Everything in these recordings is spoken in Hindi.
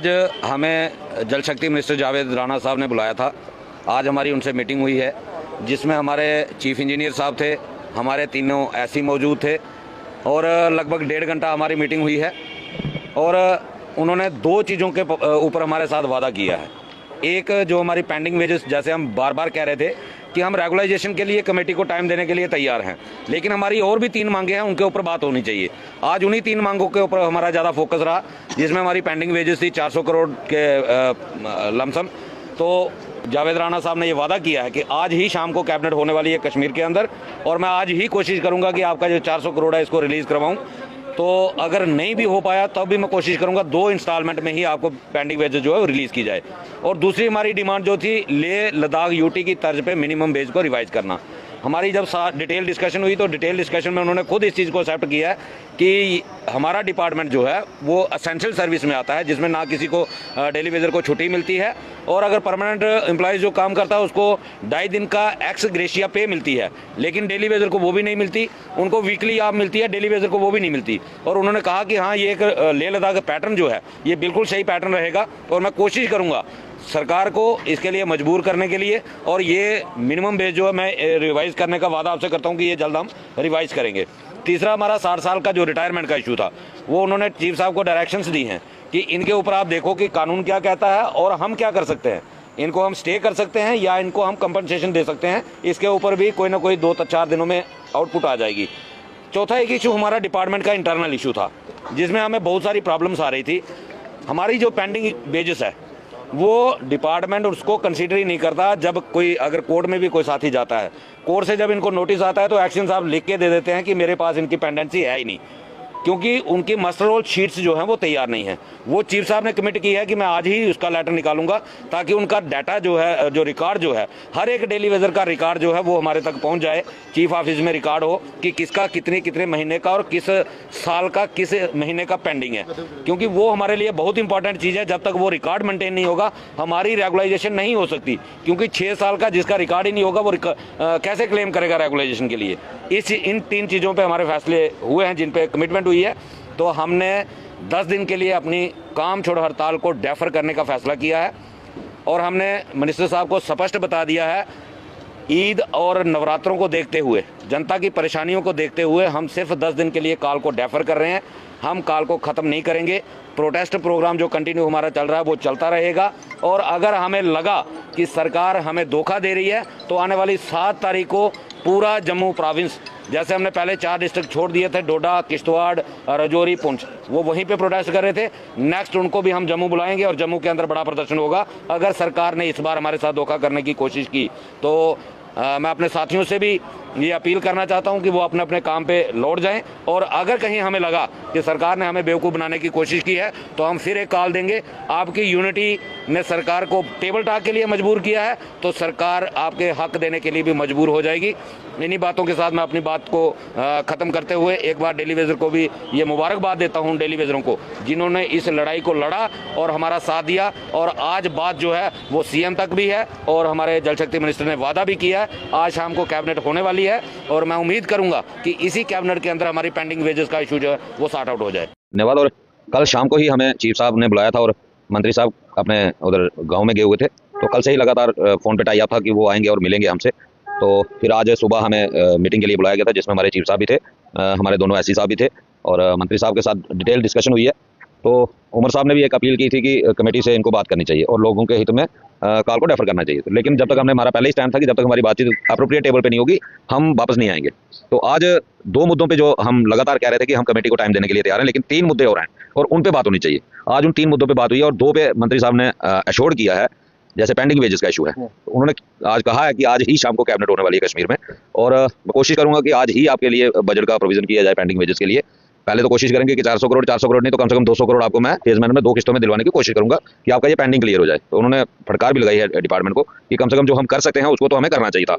आज हमें जल शक्ति मिनिस्टर जावेद राणा साहब ने बुलाया था। आज हमारी उनसे मीटिंग हुई है जिसमें हमारे चीफ इंजीनियर साहब थे, हमारे तीनों एसई मौजूद थे और लगभग 1.5 घंटा हमारी मीटिंग हुई है। और उन्होंने 2 चीज़ों के ऊपर हमारे साथ वादा किया है। एक जो हमारी पेंडिंग वेजेस, जैसे हम बार बार कह रहे थे कि हम रेगुलाइजेशन के लिए कमेटी को टाइम देने के लिए तैयार हैं, लेकिन हमारी और भी 3 मांगे हैं, उनके ऊपर बात होनी चाहिए। आज उन्हीं 3 मांगों के ऊपर हमारा ज़्यादा फोकस रहा, जिसमें हमारी पेंडिंग वेजेस थी 400 करोड़ के लमसम। तो जावेद राणा साहब ने ये वादा किया है कि आज ही शाम को कैबिनेट होने वाली है कश्मीर के अंदर, और मैं आज ही कोशिश करूंगा कि आपका जो 400 करोड़ है इसको रिलीज़ करवाऊं। तो अगर नहीं भी हो पाया तब भी मैं कोशिश करूंगा 2 इंस्टॉलमेंट में ही आपको पेंडिंग वेजेस जो है वो रिलीज़ की जाए। और दूसरी हमारी डिमांड जो थी, लेह लद्दाख यूटी की तर्ज पे मिनिमम वेज को रिवाइज करना। हमारी जब डिटेल डिस्कशन हुई तो डिटेल डिस्कशन में उन्होंने खुद इस चीज़ को एक्सेप्ट किया है कि हमारा डिपार्टमेंट जो है वो असेंशियल सर्विस में आता है, जिसमें ना किसी को डेली वेजर को छुट्टी मिलती है, और अगर परमानेंट एम्प्लॉयज़ जो काम करता है उसको 2.5 दिन का एक्स ग्रेशिया पे मिलती है, लेकिन डेली वेजर को वो भी नहीं मिलती। उनको वीकली आप मिलती है, डेली वेजर को वो भी नहीं मिलती। और उन्होंने कहा कि हाँ, ये एक लेह लद्दाख का पैटर्न जो है ये बिल्कुल सही पैटर्न रहेगा, और मैं कोशिश करूँगा सरकार को इसके लिए मजबूर करने के लिए, और ये मिनिमम वेज जो है मैं रिवाइज़ करने का वादा आपसे करता हूँ कि ये जल्द हम रिवाइज़ करेंगे। तीसरा हमारा 60 साल का जो रिटायरमेंट का इशू था, वो उन्होंने चीफ साहब को डायरेक्शंस दी हैं कि इनके ऊपर आप देखो कि कानून क्या कहता है और हम क्या कर सकते हैं। इनको हम स्टे कर सकते हैं या इनको हम कंपनसेशन दे सकते हैं, इसके ऊपर भी कोई ना कोई 2-4 दिनों में आउटपुट आ जाएगी। चौथा एक इशू हमारा डिपार्टमेंट का इंटरनल इशू था, जिसमें हमें बहुत सारी प्रॉब्लम्स आ रही थी। हमारी जो पेंडिंग वेजेस है वो डिपार्टमेंट उसको कंसीडर ही नहीं करता। जब कोई अगर कोर्ट में भी कोई साथी जाता है, कोर्ट से जब इनको नोटिस आता है तो एक्शन साहब लिख के दे देते हैं कि मेरे पास इनकी पेंडेंसी है ही नहीं, क्योंकि उनकी मास्टर रोल शीट्स जो हैं वो तैयार नहीं है। वो चीफ साहब ने कमिट की है कि मैं आज ही उसका लेटर निकालूंगा, ताकि उनका डाटा जो है, जो रिकॉर्ड जो है, हर एक डेली वेजर का रिकॉर्ड जो है वो हमारे तक पहुंच जाए। चीफ ऑफिस में रिकॉर्ड हो कि किसका कितने महीने का और किस साल का किस महीने का पेंडिंग है, क्योंकि वो हमारे लिए बहुत इंपॉर्टेंट चीज़ है। जब तक वो रिकॉर्ड मेंटेन नहीं होगा हमारी रेगुलाइजेशन नहीं हो सकती, क्योंकि 6 साल का जिसका रिकॉर्ड ही नहीं होगा वो कैसे क्लेम करेगा रेगुलाइजेशन के लिए। इन 3 चीज़ों पर हमारे फैसले हुए हैं जिन पे कमिटमेंट हुई है। तो हमने 10 दिन के लिए अपनी काम छोड़ हड़ताल को डेफर करने का फैसला किया है, और हमने मिनिस्टर साहब को स्पष्ट बता दिया है, ईद और नवरात्रों को देखते हुए, जनता की परेशानियों को देखते हुए हम सिर्फ 10 दिन के लिए कॉल को डेफर कर रहे हैं। हम कॉल को ख़त्म नहीं करेंगे। प्रोटेस्ट प्रोग्राम जो कंटिन्यू हमारा चल रहा है वो चलता रहेगा, और अगर हमें लगा कि सरकार हमें धोखा दे रही है तो आने वाली 7 तारीख को पूरा जम्मू प्रोविंस, जैसे हमने पहले 4 डिस्ट्रिक्ट छोड़ दिए थे, डोडा, किश्तवाड़, राजौरी, पुंछ, वो वहीं पे प्रोटेस्ट कर रहे थे, नेक्स्ट उनको भी हम जम्मू बुलाएंगे और जम्मू के अंदर बड़ा प्रदर्शन होगा। अगर सरकार ने इस बार हमारे साथ धोखा करने की कोशिश की तो मैं अपने साथियों से भी ये अपील करना चाहता हूं कि वो अपने अपने काम पे लौट जाएं, और अगर कहीं हमें लगा कि सरकार ने हमें बेवकूफ़ बनाने की कोशिश की है तो हम फिर एक कॉल देंगे। आपकी यूनिटी ने सरकार को टेबल टॉक के लिए मजबूर किया है, तो सरकार आपके हक देने के लिए भी मजबूर हो जाएगी। इन्हीं बातों के साथ मैं अपनी बात को ख़त्म करते हुए एक बार डेली वेजर को भी ये मुबारकबाद देता हूँ, डेली वेजरों को जिन्होंने इस लड़ाई को लड़ा और हमारा साथ दिया। और आज बात जो है वो सीएम तक भी है, और हमारे जल शक्ति मिनिस्टर ने वादा भी किया है। आज शाम को कैबिनेट होने वाली है, और मैं उम्मीद करूंगा कि इसी कैबिनेट के अंदर हमारी पेंडिंग वेजेस का इशू जो है वो सॉर्ट आउट हो जाए। धन्यवाद। और कल शाम को ही हमें चीफ साहब ने बुलाया था, और मंत्री साहब अपने उधर गांव में गए हुए थे, तो कल से ही लगातार फ़ोन पे टाई अप था कि वो आएंगे और मिलेंगे हमसे। तो फिर आज सुबह हमें मीटिंग के लिए बुलाया गया था, जिसमें हमारे चीफ साहब भी थे, हमारे दोनों एससी साहब भी थे, और मंत्री साहब के साथ डिटेल डिस्कशन हुई है। तो उमर साहब ने भी एक अपील की थी कि कमेटी से इनको बात करनी चाहिए और लोगों के हित में कॉल को डेफर करना चाहिए। लेकिन जब तक हमारा पहले ही स्टैंड था कि जब तक हमारी बातचीत अप्रोप्रिएट टेबल पे नहीं होगी हम वापस नहीं आएंगे। तो आज 2 मुद्दों पे जो हम लगातार कह रहे थे कि हम कमेटी को टाइम देने के लिए तैयार हैं, लेकिन 3 मुद्दे और हैं और उन पे बात होनी चाहिए। आज उन 3 मुद्दों पे बात हुई है, और 2 पे मंत्री साहब ने एश्योर्ड किया है। जैसे पेंडिंग वेजेस का इशू है, तो उन्होंने आज कहा है कि आज ही शाम को कैबिनेट होने वाली है कश्मीर में, और मैं कोशिश करूंगा कि आज ही आपके लिए बजट का प्रोविजन किया जाए पेंडिंग वेजेस के लिए। पहले तो कोशिश करेंगे कि 400 करोड़ नहीं तो कम से कम 200 करोड़ आपको मैं फेज मैन में 2 किस्तों में दिलवाने की कोशिश करूंगा कि आपका ये पेंडिंग क्लियर हो जाए। तो उन्होंने फटकार भी लगाई है डिपार्टमेंट को कि कम से कम जो हम कर सकते हैं उसको तो हमें करना चाहिए था।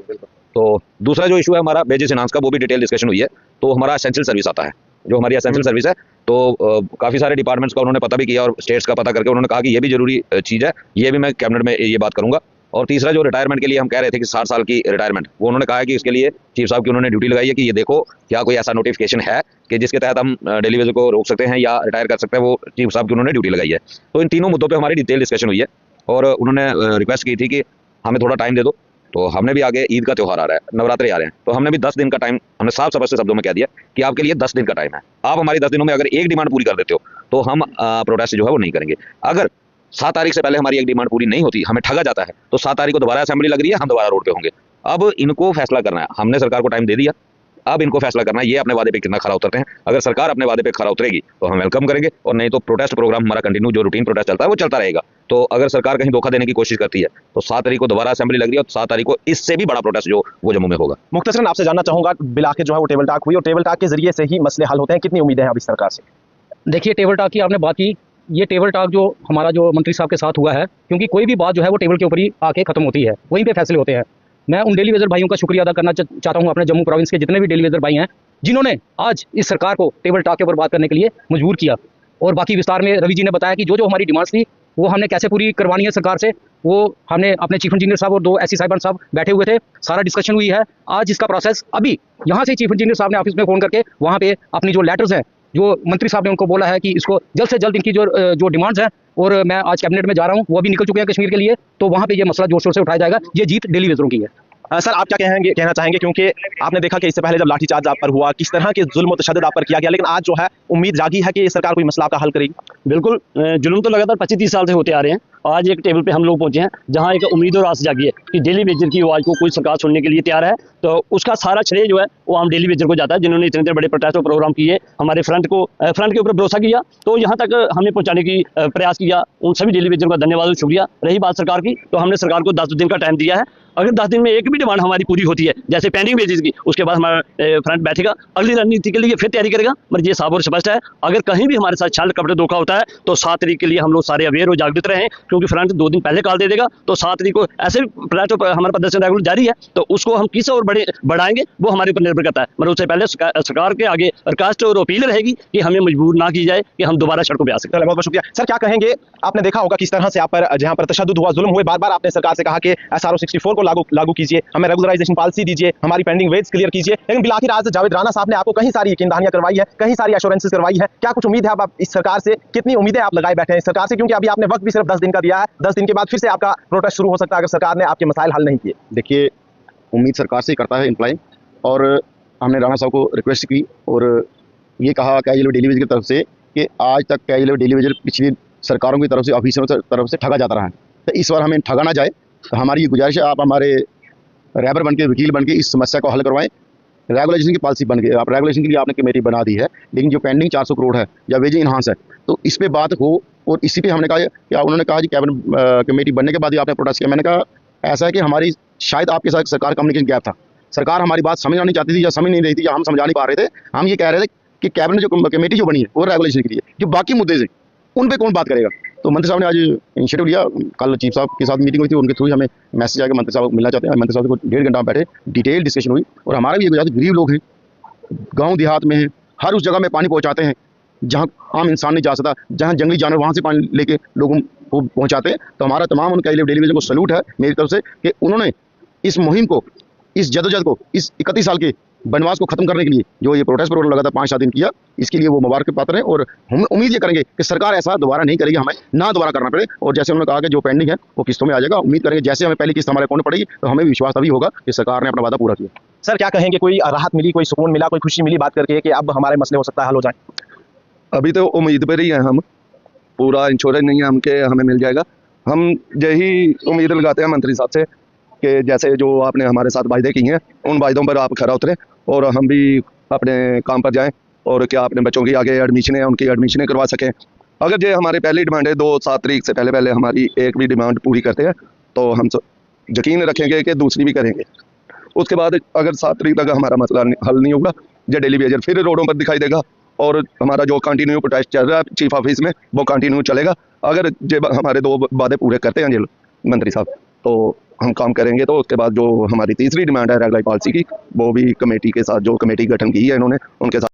तो दूसरा जो इशू है हमारा वेजेस इनांस का, वो भी डिटेल डिस्कशन हुई है। तो हमारा एसेंशियल सर्विस आता है, जो हमारी एसेंशियल सर्विस है, तो काफ़ी सारे डिपार्टमेंट्स का उन्होंने पता भी किया और स्टेट्स का पता करके उन्होंने कहा कि ये भी जरूरी चीज़ है, ये भी मैं कैबिनेट में ये बात करूंगा। और तीसरा जो रिटायरमेंट के लिए हम कह रहे थे कि 60 साल की रिटायरमेंट, वो उन्होंने कहा है कि इसके लिए चीफ साहब की उन्होंने ड्यूटी लगाई है कि ये देखो क्या कोई ऐसा नोटिफिकेशन है कि जिसके तहत हम डेली वेजर को रोक सकते हैं या रिटायर कर सकते हैं, वो चीफ साहब की उन्होंने ड्यूटी लगाई है। तो इन तीनों मुद्दों पर हमारी डिटेल डिस्कशन हुई है और उन्होंने रिक्वेस्ट की थी कि हमें थोड़ा टाइम दे दो। तो हमने भी आगे ईद का त्यौहार आ रहा है, नवरात्रि आ रहे हैं, तो हमने भी 10 दिन का टाइम, हमने साफ स्पष्ट शब्दों में कह दिया कि आपके लिए 10 दिन का टाइम है। आप हमारी 10 दिनों में अगर एक डिमांड पूरी कर देते हो तो हम प्रोटेस्ट जो है वो नहीं करेंगे। अगर 7 तारीख से पहले हमारी एक डिमांड पूरी नहीं होती, हमें ठगा जाता है, तो 7 तारीख को दोबारा असेंबली लग रही है, हम दोबारा रोड पे होंगे। अब इनको फैसला करना है, हमने सरकार को टाइम दे दिया, अब इनको फैसला करना है ये अपने वादे पे कितना खरा उतरते हैं। अगर सरकार अपने वादे पे खरा उतरेगी तो हम वेलकम करेंगे, और नहीं तो प्रोटेस्ट प्रोग्राम हमारा कंटिन्यू, जो रूटीन प्रोटेस्ट चलता है वो चलता रहेगा। तो अगर सरकार कहीं धोखा देने की कोशिश करती है तो 7 तारीख को दोबारा असेंबली लग रही है, और 7 तारीख को इससे भी बड़ा प्रोटेस्ट जो वो जम्मू में होगा। मुख्तसरन आपसे जानना चाहूंगा, बिल आखिर जो है वो टेबल टॉक हुई और टेबल टॉक के जरिए से ही मसले हल होते हैं, कितनी उम्मीदें हैं अब इस सरकार से? देखिए, टेबल टॉक की आपने बात की, ये टेबल टॉक जो हमारा जो मंत्री साहब के साथ हुआ है, क्योंकि कोई भी बात जो है वो टेबल के ऊपर ही आके खत्म होती है, वहीं पे फैसले होते हैं। मैं उन डेली वेजर भाइयों का शुक्रिया अदा करना चाहता हूँ, अपने जम्मू प्रोविंस के जितने भी डेली वेजर भाई हैं जिन्होंने आज इस सरकार को टेबल टॉक के ऊपर बात करने के लिए मजबूर किया। और बाकी विस्तार में रवि जी ने बताया कि जो जो हमारी डिमांड्स थी वो हमने कैसे पूरी करवानी है सरकार से, वो हमने अपने चीफ इंजीनियर साहब और 2 एससी साहिबान साहब बैठे हुए थे, सारा डिस्कशन हुई है। आज इसका प्रोसेस अभी यहाँ से चीफ इंजीनियर साहब ने ऑफिस में फ़ोन करके वहाँ पे अपनी जो लेटर्स हैं, जो मंत्री साहब ने उनको बोला है कि इसको जल्द से जल्द इनकी जो डिमांड्स हैं, और मैं आज कैबिनेट में जा रहा हूँ, वो भी निकल चुके हैं कश्मीर के लिए, तो वहाँ पे ये मसला जोर शोर से उठाया जाएगा। ये जीत डेली वेजरों की है। सर, आप क्या कहना चाहेंगे, क्योंकि आपने देखा कि इससे पहले जब लाठीचार्ज आप पर हुआ, किस तरह के जुल्म और तशद्दुद आप पर किया गया, लेकिन आज जो है उम्मीद जागी है कि ये सरकार कोई मसला आपका हल करेगी। बिल्कुल, जुल्म तो लगातार 25-30 साल से होते आ रहे हैं। आज एक टेबल पे हम लोग पहुंचे हैं जहां एक उम्मीद और आस जागी है कि डेली वेजर की आवाज़ को कोई सरकार सुनने के लिए तैयार है। तो उसका सारा श्रेय जो है वो आम डेली वेजर को जाता है, जिन्होंने इतने बड़े प्रोटेस्ट और प्रोग्राम किए, हमारे फ्रंट के ऊपर भरोसा किया, तो यहाँ तक हमें पहुँचाने की प्रयास किया। उन सभी डेली वेजर का धन्यवाद और शुक्रिया। रही बात सरकार की, तो हमने सरकार को 10 दिन का टाइम दिया है। अगर 10 दिन में एक भी डिमांड हमारी पूरी होती है, जैसे पेंडिंग वेजेस की, उसके बाद हमारा फ्रंट बैठेगा, अगली रणनीति के लिए फिर तैयारी करेगा। मगर ये साफ और स्पष्ट है, अगर कहीं भी हमारे साथ छल कपड़े धोखा होता है तो 7 तारीख के लिए हम लोग सारे अवेयर और जागृत रहें, क्योंकि फ्रंट 2 दिन पहले कॉल दे देगा। तो 7 तारीख को ऐसे हमारा प्रदर्शन रेगुलर जारी है, तो उसको हम किस और बढ़ाएंगे वो हमारे ऊपर निर्भर करता है। मगर उससे पहले सरकार के आगे रिक्वेस्ट और अपील रहेगी कि हमें मजबूर ना की जाए कि हम दोबारा सड़कों पर आ सकते हैं। बहुत बहुत शुक्रिया सर। क्या कहेंगे, आपने देखा होगा किस तरह से आप पर जहाँ पर तशद्दुद हुआ, जुल्म हुए, बार बार आपने सरकार से कहा कि SRO 64 को लागू कीजिए, हमें रेगुलराइजेशन पॉलिसी दीजिए, हमारी पेंडिंग वेज क्लियर कीजिए, लेकिन बिलाखिर आज जावेद राणा साहब ने आपको कहीं सारी यकीनदहानियां करवाई है, कहीं सारी एश्योरेंसेस करवाई है। क्या कुछ उम्मीद है अब इस सरकार से, कितनी उम्मीदें आप लगाए बैठे हैं इस सरकार से, क्योंकि अभी आपने वक्त भी सिर्फ 10 दिन का दिया है, 10 दिन के बाद फिर से आपका प्रोटेस्ट शुरू हो सकता है अगर सरकार ने आपके मसाइल हल नहीं किए? देखिए, उम्मीद सरकार से करता है एम्प्लॉय, और हमने राणा साहब को रिक्वेस्ट की और ये कहा कैजुअल डेली वेजर की तरफ से कि आज तक कैजुअल डेली वेजर पिछली सरकारों की तरफ से, ऑफिसरों की तरफ से ठगा जाता रहा है, तो इस बार हमें ठगा ना जाए। तो हमारी ये गुजारिश है, आप हमारे रहबर बन के, वकील बन के इस समस्या को हल करवाएं। रेगुलेशन की पॉलिसी बन गई, आप रेगुलेशन के लिए आपने कमेटी बना दी है, लेकिन जो पेंडिंग 400 करोड़ है या वेज इन्हांस है, तो इस पे बात हो। और इसी पे हमने कहा कि उन्होंने कहा कि कैबिनेट कमेटी बनने के बाद ही आपने प्रोटेस्ट किया। मैंने कहा ऐसा है कि हमारी शायद आपके साथ सरकार कम्युनिकेशन गैप था, सरकार हमारी बात समझना नहीं चाहती थी या समझ नहीं रही थी या हम समझा नहीं पा रहे थे। हम ये कह रहे थे कि कैबिनेट जो कमेटी जो बनी है वो रेगुलेशन के लिए, जो बाकी मुद्दे थे उन पे कौन बात करेगा। तो मंत्री साहब ने आज इनिशिएटिव लिया, कल चीफ साहब के साथ मीटिंग हुई थी, उनके थ्रू हमें मैसेज आया कि मंत्री साहब मिलना चाहते हैं। मंत्री साहब को 1.5 घंटा बैठे, डिटेल डिस्कशन हुई, और हमारा भी ये गुजरात गरीब लोग हैं, गाँव देहात में हैं, हर उस जगह में पानी पहुँचाते हैं जहाँ आम इंसान नहीं जा सकता, जहाँ जंगली जानवर वहाँ से पानी लेके लोगों को पहुँचाते हैं। तो हमारा तमाम उनका डेली वेजर को सैल्यूट है मेरी तरफ से कि उन्होंने इस मुहिम को, इस जदोजहद को, इस 31 साल के बनवास को खत्म करने के लिए जो ये प्रोटेस्ट प्रोग्राम लगातार 5-7 दिन किया, इसके लिए वो मुबारक पात्र हैं। और हम उम्मीद ये करेंगे कि सरकार ऐसा दोबारा नहीं करेगी, हमें ना दोबारा करना पड़े। और जैसे उन्होंने कहा कि जो पेंडिंग है वो किस्तों में आ जाएगा, उम्मीद करेंगे जैसे हमें पहली किस्त हमारे अकाउंट में पड़ेगी तो हमें विश्वास तभी होगा कि सरकार ने अपना वादा पूरा किया। सर, क्या कहेंगे, कोई राहत मिली, कोई सुकून मिला, कोई खुशी मिली बात करके कि अब हमारे मसले हो सकता है हल हो जाए? अभी तो उम्मीद पर ही है, हम पूरा इंश्योरेंस नहीं है हम के हमें मिल जाएगा। हम यही उम्मीद लगाते हैं मंत्री साहब से कि जैसे जो आपने हमारे साथ वायदे किए हैं उन वायदों पर आप खरा उतरें और हम भी अपने काम पर जाएं, और क्या अपने बच्चों की आगे एडमिशन है उनकी एडमिशनें करवा सकें। अगर ये हमारी पहली डिमांड है, 7 तारीख से पहले हमारी एक भी डिमांड पूरी करते हैं तो हम यकीन रखेंगे कि दूसरी भी करेंगे। उसके बाद अगर 7 तारीख तक हमारा मसला हल नहीं होगा, ये डेली वेजर फिर रोडों पर दिखाई देगा, और हमारा जो कंटिन्यू प्रोटेस्ट चल रहा है चीफ ऑफिस में वो कंटिन्यू चलेगा। अगर जब हमारे 2 वादे पूरे करते हैं ये मंत्री साहब तो हम काम करेंगे। तो उसके बाद जो हमारी तीसरी डिमांड है रेगुलर पॉलिसी की, वो भी कमेटी के साथ, जो कमेटी गठन की है इन्होंने, उनके साथ